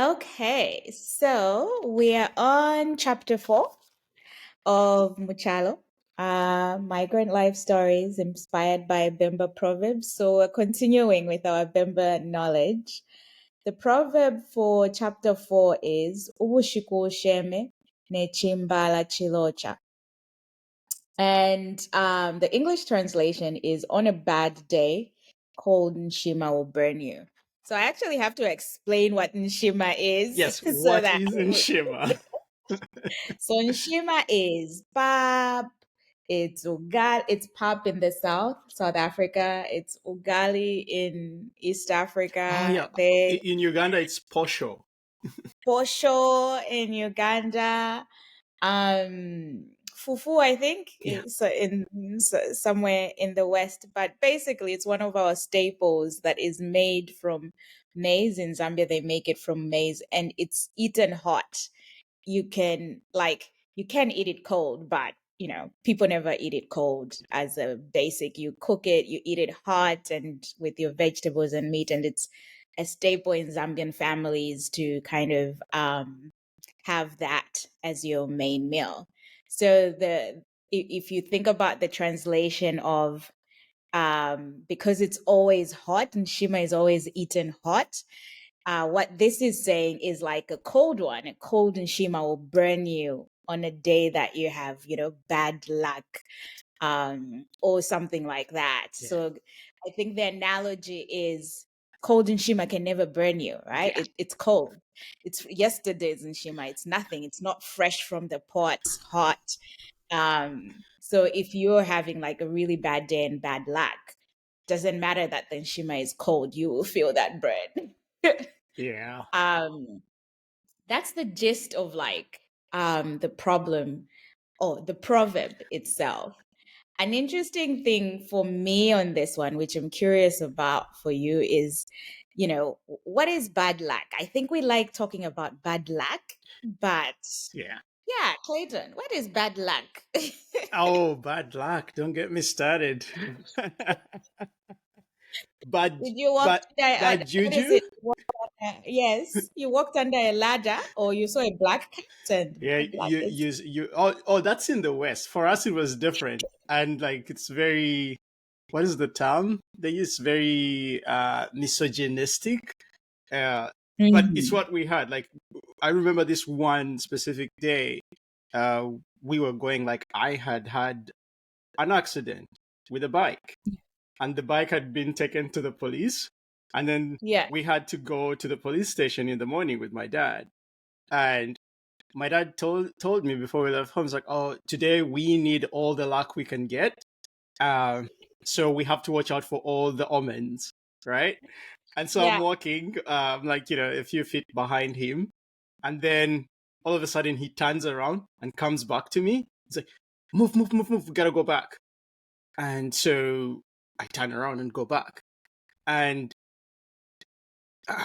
Okay, so we are on chapter 4 of Muchalo, Migrant Life Stories inspired by Bemba Proverbs. So we're continuing with our Bemba knowledge. The proverb for chapter 4 is Ubushiku Sheme ne Chimbala Chilocha. And the English translation is on a bad day, cold Nshima will burn you. So I actually have to explain what Nshima is Yes, so what that is Nshima? so Nshima is pap, it's ugali, it's pap in the South Africa, it's ugali in East Oh Africa, yeah, there's in Uganda it's posho. posho in Uganda, fufu I think Yeah. is somewhere in the west, but basically it's one of our staples that is made from maize. In Zambia they make it from maize and it's eaten hot. You can eat it cold, but people never eat it cold as a basic. You cook it, you eat it hot and with your vegetables and meat, and it's a staple in Zambian families to kind of have that as your main meal. So if you think about the translation of because it's always hot and Shima is always eaten hot, what this is saying is like a cold one. A cold Nshima will burn you on a day that you have, bad luck, or something like that. Yeah. So I think the analogy is cold Nshima can never burn you, right? Yeah. It's cold. It's yesterday's Nshima. It's nothing. It's not fresh from the pot, hot. So if you're having like a really bad day and bad luck, doesn't matter that the Nshima is cold, you will feel that burn. Yeah. um that's the gist of like the problem or the proverb itself. An interesting thing for me on this one, which I'm curious about for you, is what is bad luck? I think we like talking about bad luck, but Yeah. yeah, Clayton, what is bad luck? Oh, bad luck. Don't get me started. bad Did you walk bad under bad what is juju? it? Yes, you walked under a ladder or you saw a black cat and Yeah, bad luck is. oh, that's in the West. For us it was different. And like it's very, what is the term? They use very misogynistic. Uh but it's Mhm. what we had. Like I remember this one specific day, uh we were going, like I had an accident with a bike, and the bike had been taken to the police, and then Yeah. we had to go to the police station in the morning with my dad. And my dad told me before we left home, he's like, "Oh, today we need all the luck we can get. Um, so we have to watch out for all the omens, right?" And so I'm Yeah. walking, like a few feet behind him, and then all of a sudden he turns around and comes back to me. He's like, "Move, move, move, move! We gotta go back." And so I turn around and go back, and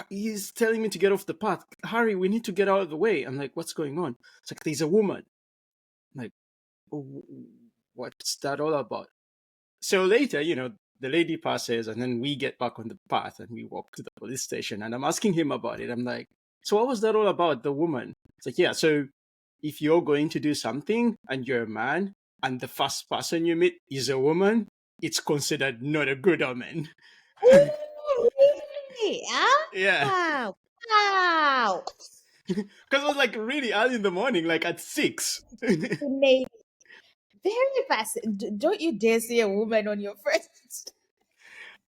he's telling me to get off the path. Harry, we need to get out of the way. I'm like, "What's going on?" It's like, "There's a woman." I'm like, what's that all about? So later, the lady passes, and then we get back on the path and we walk to the police station. And I'm asking him about it. I'm like, "So what was that all about, the woman?" It's like, "Yeah, so if you're going to do something and you're a man and the first person you meet is a woman, it's considered not a good omen." Ooh, really? Yeah. Ah, wow. Because it was like really early in the morning, like at 6. Fascinating. Very fascinating. Don't you dare see a woman on your first.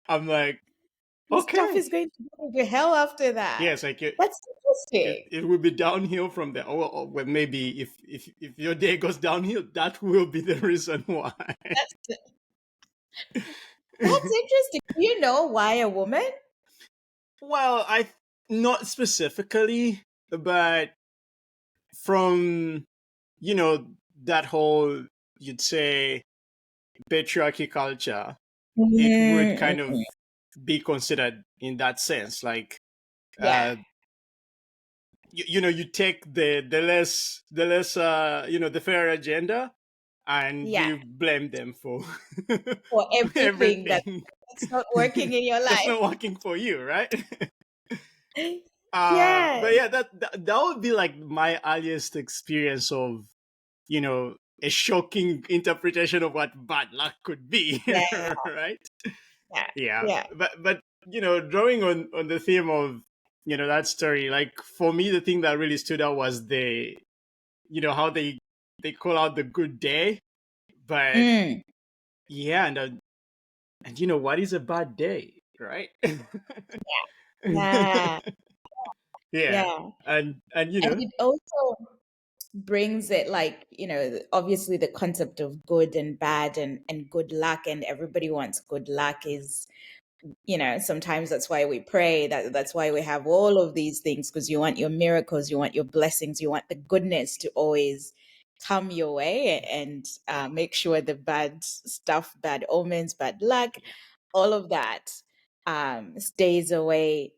I'm like, This stuff okay. is going to go to hell after that. Yes, like That's interesting. it will be downhill from there. Or well, maybe if your day goes downhill, that will be the reason why. That's that's interesting. Do you know why a woman? Well, I not specifically, but from that whole, you'd say, patriarchy culture, it would kind of Mm, be considered in that sense. Like, yeah, you take the fair agenda, and yeah. you blame them for For everything everything that's not working in your that's life. not working for you, right? Yeah. But yeah, that would be like my earliest experience of, you know, a shocking interpretation of what bad luck could be, Yeah. right? Yeah. Yeah, Yeah. but you know, drawing on the theme of, you know, that story, like for me, the thing that really stood out was the, you know, how they call out the good day, but Mm. yeah, and you know, what is a bad day, right? Yeah. Yeah, Yeah. and you And know, it also brings it like, obviously the concept of good and bad and good luck, and everybody wants good luck is, sometimes that's why we pray, that's why we have all of these things, because you want your miracles, you want your blessings, you want the goodness to always come your way, and make sure the bad stuff, bad omens, bad luck, all of that stays away.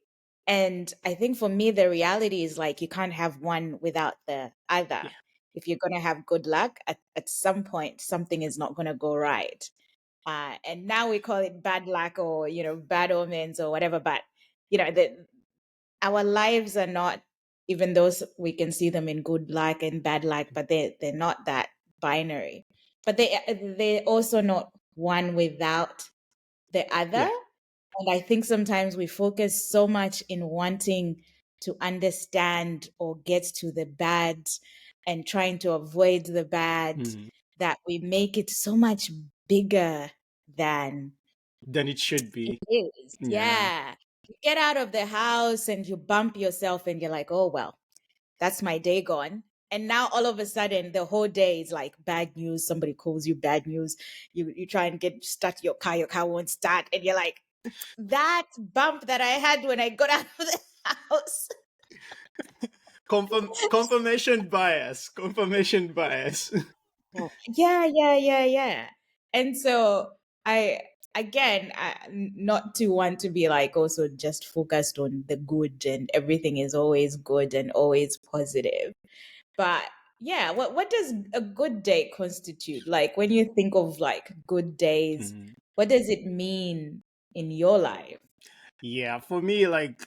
And I think for me the reality is like you can't have one without the other. yeah, If you're going to have good luck, at some point something is not going to go right, and now we call it bad luck, or bad omens or whatever. But our lives are not, even though we can see them in good luck and bad luck, but they're not that binary. But they're also not one without the other. yeah, And I think sometimes we focus so much in wanting to understand or get to the bad and trying to avoid the bad, mhm, that we make it so much bigger than than it should it be. is. Yeah, Yeah. You get out of the house and you bump yourself and you're like, oh, well, that's my day gone. And now all of a sudden the whole day is like bad news. Somebody calls you bad news. You try and start your car won't start. And you're like, that bump that I had when I got out of the house. confirmation bias. Yeah, yeah, yeah, yeah. And so I, again, not to want to be like also just focused on the good and everything is always good and always positive. But yeah, what does a good day constitute? Like when you think of like good days, Mhm. what does it mean in your life? Yeah, for me, like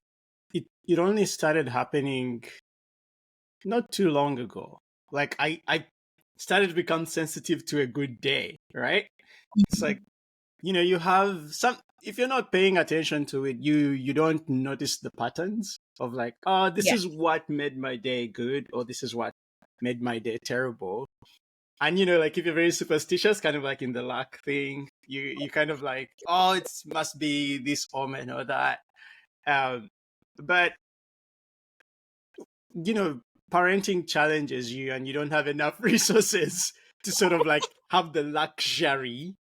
it only started happening not too long ago. Like I started to become sensitive to a good day, right? It's like, you know, you have some, if you're not paying attention to it, you don't notice the patterns of like, oh, this Yeah. is what made my day good, or this is what made my day terrible. And you know, like if you're very superstitious, kind of like in the luck thing, you kind of like, oh, it must be this omen or that. Um, but you know, parenting challenges you, and you don't have enough resources to sort of like have the luxury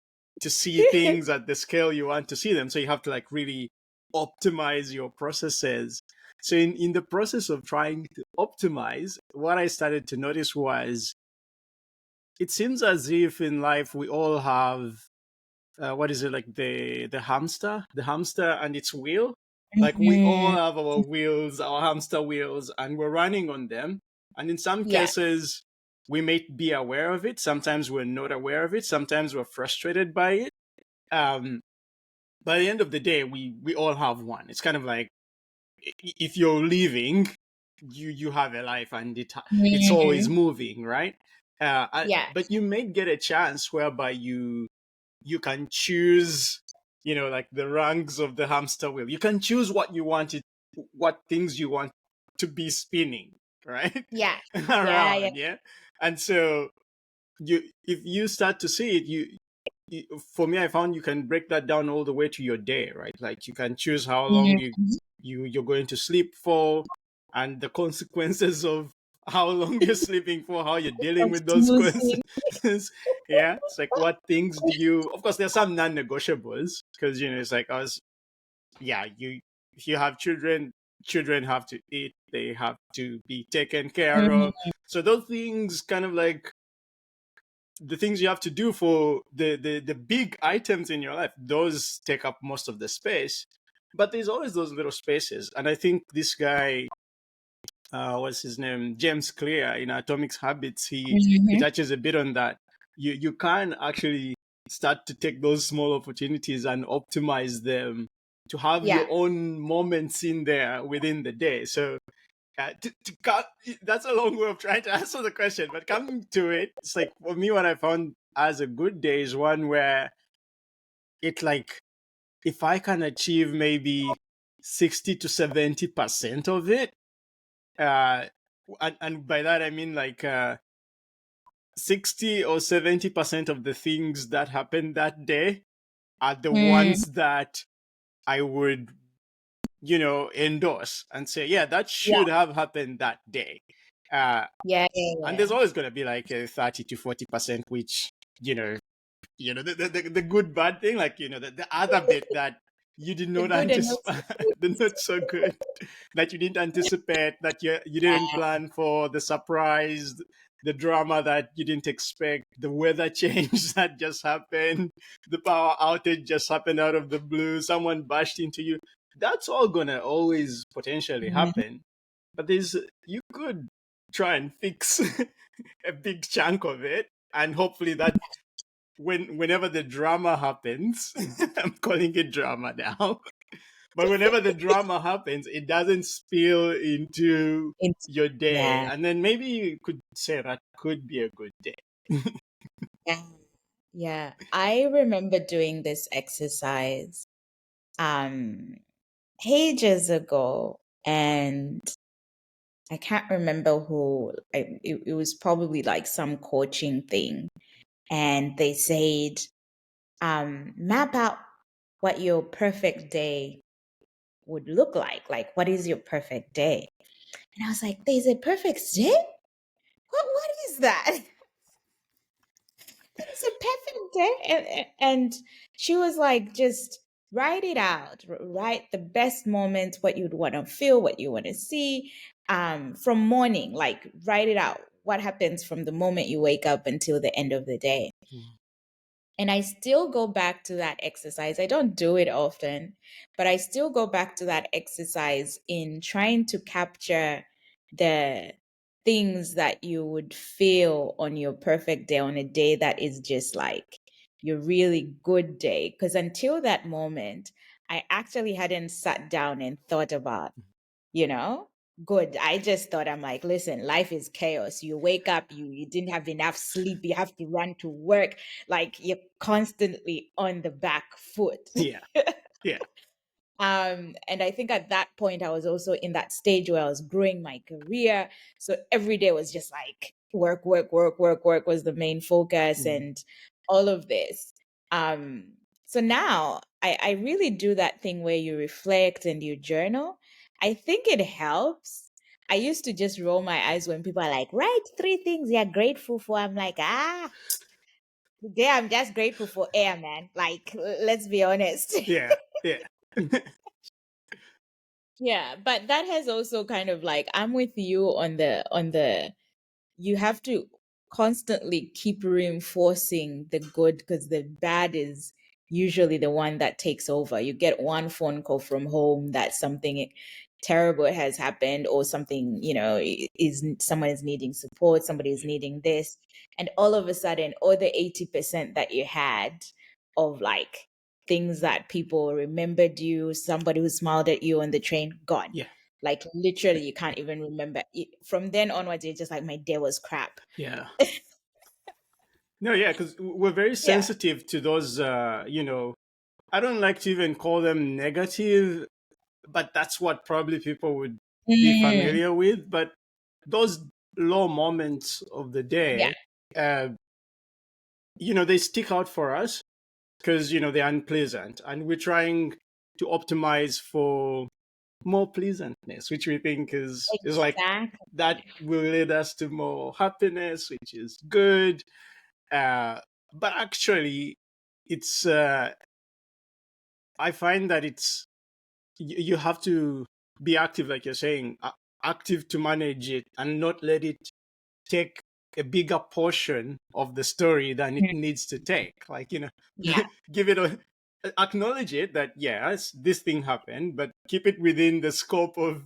to see things at the scale you want to see them. So you have to like really optimize your processes. So in the process of trying to optimize, what I started to notice was it seems as if in life we all have what is it, like the hamster and its wheel. Like we all Mhm. have our wheels, our hamster wheels, and we're running on them. And in some Yeah. cases we may be aware of it, sometimes we're not aware of it, sometimes we're frustrated by it. By the end of the day, we all have one. It's kind of like, if you're living, you have a life, and it's always Mhm. moving, right? Yeah. But you may get a chance whereby you can choose, you know, like the rungs of the hamster wheel. You can choose what you want it, what things you want to be spinning, right? Yeah. Yeah. Yeah. Around, yeah. And so if you start to see it, for me, I found you can break that down all the way to your day, right? Like you can choose how long Mhm. you're going to sleep for, and the consequences of how long you're sleeping for, how you're dealing Of with those snoozing. consequences. Yeah, it's like, what things do you, of course there's some non-negotiables, because you know, it's like us, yeah, you, if you have children, children have to eat, they have to be taken care of. Mhm. So those things kind of like the things you have to do for the big items in your life, those take up most of the space. But there's always those little spaces, and I think this guy, what's his name, James Clear, in Atomic Habits, he Mhm. touches a bit on that. You can actually start to take those small opportunities and optimize them to have Yeah. your own moments in there within the day. So that's a long way of trying to answer the question, but coming to it, it's like for me, what I found as a good day is one where it like if I can achieve maybe 60 to 70% of it, uh, and by that I mean like 60 or 70% of the things that happened that day are the Mm, ones that I would, endorse and say, yeah, that yeah. should have happened that day. Uh, Yeah. Yeah. and Yeah. there's always going to be like a 30 to 40%, which, you know, the good bad thing, like, the other bit that you did The not good and not so anticipate, good. the not so good, that you didn't anticipate, that you didn't plan for, the surprise, the drama that you didn't expect, the weather change that just happened, the power outage just happened out of the blue, someone bashed into you. That's all gonna always potentially Mhm. happen. But you could try and fix a big chunk of it, and hopefully that whenever the drama happens, I'm calling it drama now. But whenever the drama happens, it doesn't spill into your day. Yeah. And then maybe you could say that could be a good day. Yeah. Yeah. I remember doing this exercise um ages ago, and I can't remember who. It was probably like some coaching thing, and they said, map out what your perfect day would look like. Like, what is your perfect day? And I was like, there's a perfect day? What is that? It's a perfect day. And she was like, just write it out. Write the best moments, what you'd want to feel, what you want to see, from morning. Like, write it out. What happens from the moment you wake up until the end of the day? And I still go back to that exercise. I don't do it often, but I still go back to that exercise in trying to capture the things that you would feel on your perfect day, on a day that is just like your really good day. Because until that moment, I actually hadn't sat down and thought about, you know, good. I just thought, I'm like, listen, life is chaos. You wake up, you didn't have enough sleep, you have to run to work, like you're constantly on the back foot. Yeah. Yeah. And I think at that point, I was also in that stage where I was growing my career. So every day was just like work, work, work, work, work was the main focus, Mm. and all of this. So now I really do that thing where you reflect and you journal. I think it helps. I used to just roll my eyes when people are like, write 3 things you're grateful for. I'm like, today I'm just grateful for air, man. Like, let's be honest. Yeah. Yeah. Yeah, but that has also kind of like, I'm with you on the you have to constantly keep reinforcing the good, because the bad is usually the one that takes over. You get one phone call from home that something terrible has happened, or something, is someone is needing support, somebody is needing this, and all of a sudden all the 80% that you had of like things that people remembered you, somebody who smiled at you on the train, gone. Yeah. Like literally, you can't even remember. From then onwards, it's just like my day was crap. Yeah. No, yeah, because we're very Yeah. sensitive to those, I don't like to even call them negative, but that's what probably people would be Mm, familiar with. But those low moments of the yeah. day, uh, they stick out for us because, they're unpleasant. And we're trying to optimize for more pleasantness, which we think is like Exactly. that will lead us to more happiness, which is good. But actually, it's I find that you have to be active, like you're saying, active to manage it and not let it take a bigger portion of the story than it Mm, needs to take. Like, yeah. give it acknowledge it that yes, this thing happened, but keep it within the scope of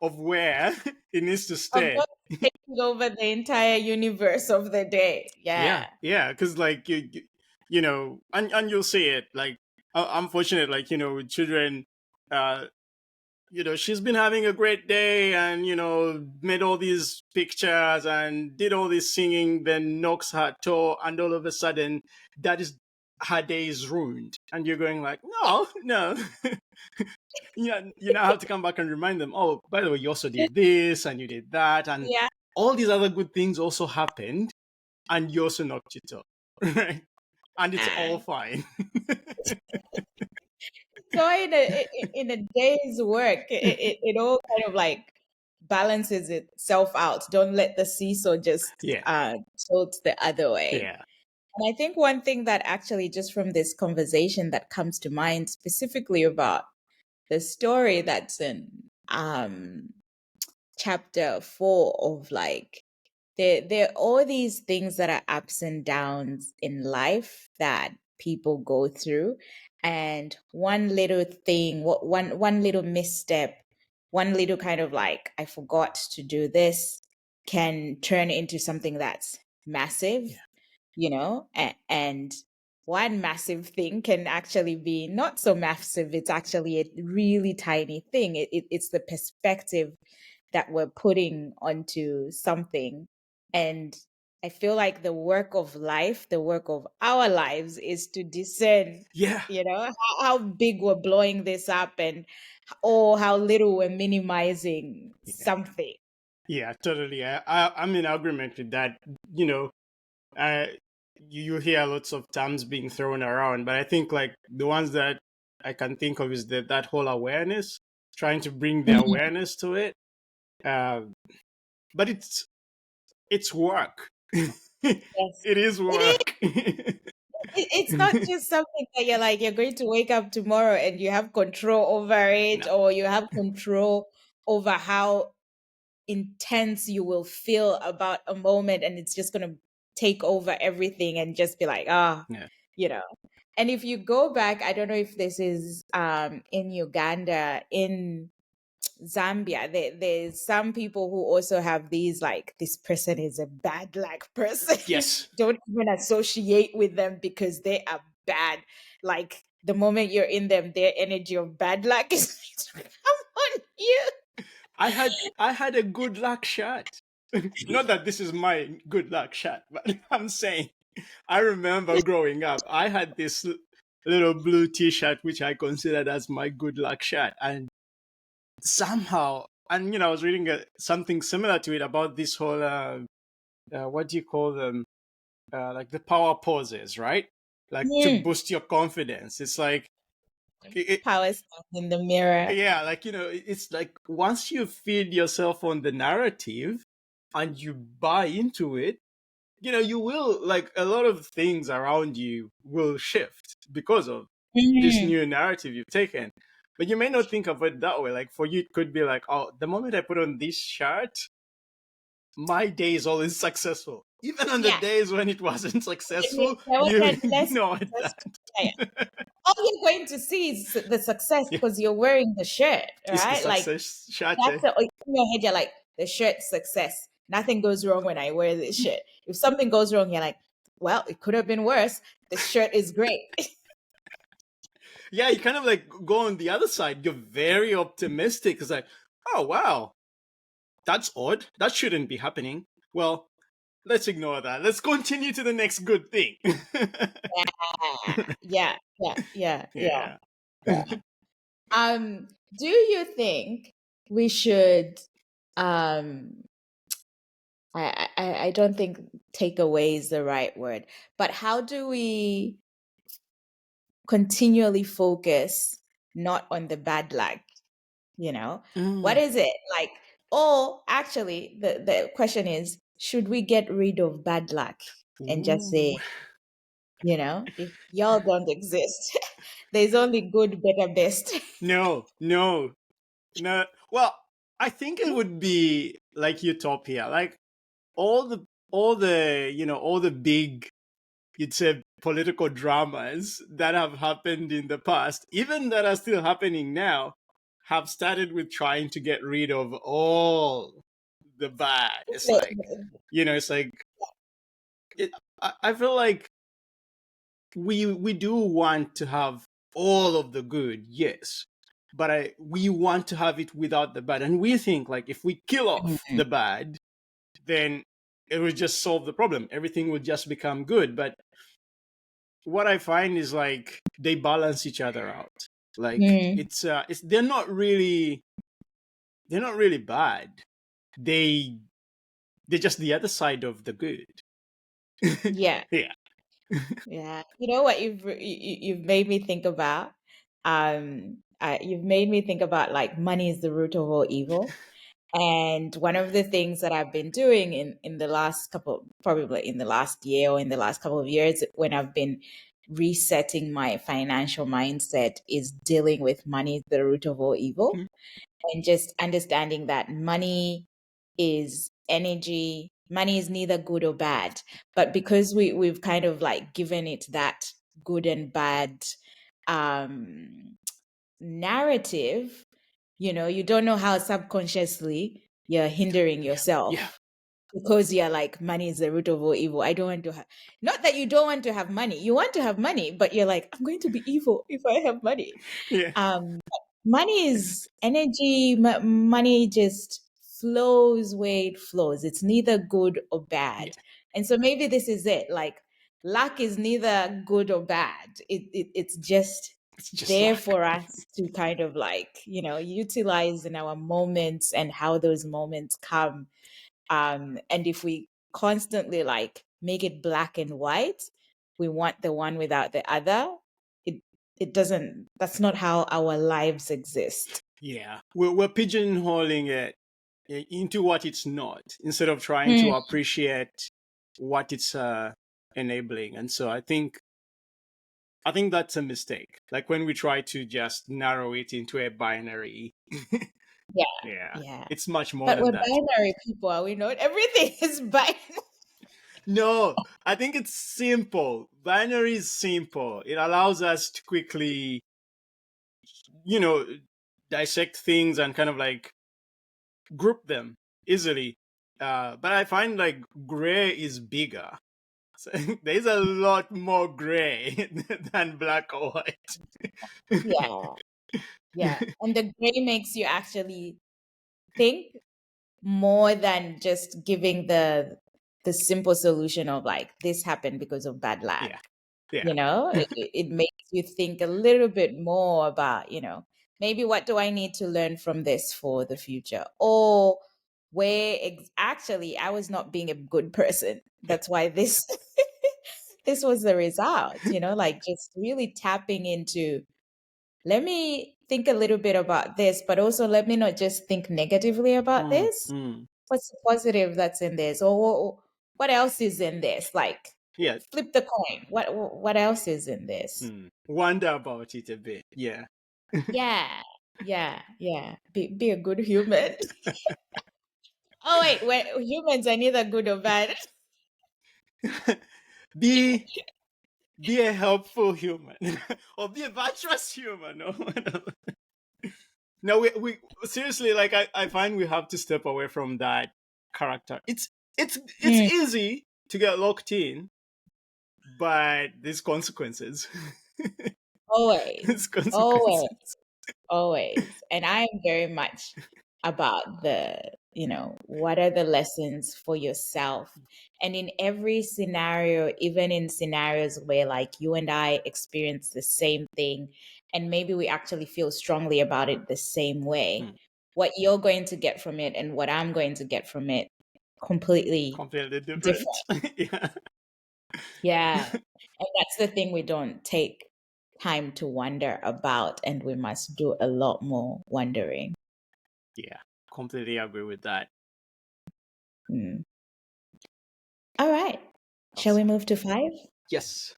of where it needs to Of stay. not taking over the entire universe of the day. Yeah, Yeah. yeah, because like and you'll see it like. unfortunate, like, with children, uh, she's been having a great day and, made all these pictures and did all this singing, then knocks her toe, and all of a sudden, that is her day is ruined. And you're going like, no, no. You now have to come back and remind them, oh, by the way, you also did this and you did that. And Yeah. all these other good things also happened. And you also knocked your toe. Right? And it's all fine. So in a day's work, it all kind of like balances itself out. Don't let the seesaw just Yeah. tilt the other way. Yeah. And I think one thing that actually just from this conversation that comes to mind specifically about the story that's in chapter 4 of like there are all these things that are ups and downs in life that people go through, and one little thing, one little misstep, one little kind of like I forgot to do this can turn into something that's massive, Yeah. and one massive thing can actually be not so massive. It's actually a really tiny thing. It's the perspective that we're putting onto something. And I feel like the work of life, the work of our lives is to discern, Yeah. how big we're blowing this up and or how little we're minimizing Yeah. something. Yeah, totally. I'm in agreement with that. Uh, you hear lots of terms being thrown around, but I think like the ones that I can think of is that whole awareness, trying to bring the Mhm. awareness to it. Uh, but it's work. Yes. It is It is. work. It's not just something that you're like, you're going to wake up tomorrow and you have control over it, No. or you have control over how intense you will feel about a moment, and it's just going to take over everything and just be like, Yeah. you know. And if you go back, I don't know if this is in Uganda, in Zambia, there's some people who also have these like, this person is a bad luck person. Yes. Don't even associate with them because they are bad. Like the moment you're in them, their energy of bad luck is come on you. I had a good luck shot. Not that this is my good luck shot, but I'm saying I remember growing up, I had this little blue T-shirt which I considered as my good luck shot, and somehow, and I was reading something similar to it about this whole what do you call them? Like the power poses, right? Like to Mm. boost your confidence. It's like Power stuff in the mirror. yeah, like it's like once you feed yourself on the narrative and you buy into it, you will, like, a lot of things around you will shift because of this Mm. new narrative you've taken. But you may not think of it that way. Like for you, it could be like, oh, the moment I put on this shirt, my day is always successful. Even on the Yeah. days when it wasn't successful, you ignored Let's yeah. that. All you're going to see is the success Yeah, because you're wearing the shirt, it's the right? Like success shirt. that's in your head. You're like, the shirt success. Nothing goes wrong when I wear this shirt. If something goes wrong, you're like, well, it could have been worse. The shirt is great. Yeah, you kind of like go on the other side. You're very optimistic. It's like, oh, wow, that's odd. That shouldn't be happening. Well, let's ignore that. Let's continue to the next good thing. Yeah, yeah, yeah, yeah, Yeah. yeah. Do you think we should um I don't think takeaway is the right word, but how do we continually focus not on the bad luck, what Mm. is it like? Or actually the question is, should we get rid of bad luck and just Ooh. say, if y'all don't exist, there's only good, better, best. No, no, no. Well, I think it would be like utopia. Like all the all the big, you'd say, political dramas that have happened in the past, even that are still happening now, have started with trying to get rid of all the bad. It's like, it's like I feel like we do want to have all of the good, yes. But we want to have it without the bad. And we think like if we kill off Mhm. the bad, then it will just solve the problem. Everything will just become good. But what I find is like they balance each other out. Like Mm. it's they're not really bad. They they're just the other side of the good. Yeah. Yeah. Yeah. You know what you've made me think about? You've made me think about like money is the root of all evil. And one of the things that I've been doing in the last couple, probably in the last year or in the last couple of years, when I've been resetting my financial mindset, is dealing with money is the root of all evil, Mhm. and just understanding that money is energy. Money is neither good or bad, but because we've kind of like given it that good and bad um narrative, you don't know how subconsciously you're hindering Yeah. Yeah. yourself because you're like, money is the root of all evil. I don't want to have, not that you don't want to have money, you want to have money, but you're like, I'm going to be evil if I have money. Yeah. um Money is energy. Money just flows where it flows. It's neither good or bad. Yeah. And so maybe this is it, like, luck is neither good or bad. It's just It's just there luck. for us to kind of like, utilize in our moments and how those moments come. And if we constantly like make it black and white, we want the one without the other. it it doesn't, that's not how our lives exist. Yeah. We're pigeonholing it into what it's not instead of trying to Mm, appreciate what it's enabling. And so I think that's a mistake. Like when we try to just narrow it into a binary. yeah, Yeah. yeah. It's much more But than we're that. binary people, are we not? Everything is binary. No, I think it's simple. Binary is simple. It allows us to quickly, you know, dissect things and kind of like group them easily. But I find like gray is bigger. So there's a lot more gray than black or white. Yeah, yeah. And the gray makes you actually think more than just giving the simple solution of like, this happened because of bad luck. Yeah, yeah. It makes you think a little bit more about, maybe what do I need to learn from this for the future, or where actually I was not being a good person, Yeah. that's why this this was the result, like just really tapping into, let me think a little bit about this, but also let me not just think negatively about Mm, this. mm. What's the positive that's in this, or what else is in this? Like, Yeah. flip the coin. What else is in this? Wonder about it a bit. Yeah. Yeah, yeah, yeah. Be a good human. Oh wait, humans are neither good or bad. be be a helpful human or be a virtuous human. No, no. We seriously like I find we have to step away from that character. It's Mm, easy to get locked in, but there's consequences. There's always, always. consequences. Always. And I am very much about what are the lessons for yourself? And in every scenario, even in scenarios where like you and I experience the same thing, and maybe we actually feel strongly about it the same way, Hmm. what you're going to get from it and what I'm going to get from it, completely Completely different. different. Yeah. Yeah. And that's the thing we don't take time to wonder about, and we must do a lot more wondering. Yeah. Completely agree with that. Mm. All right. Shall we Awesome. move to five? Yes.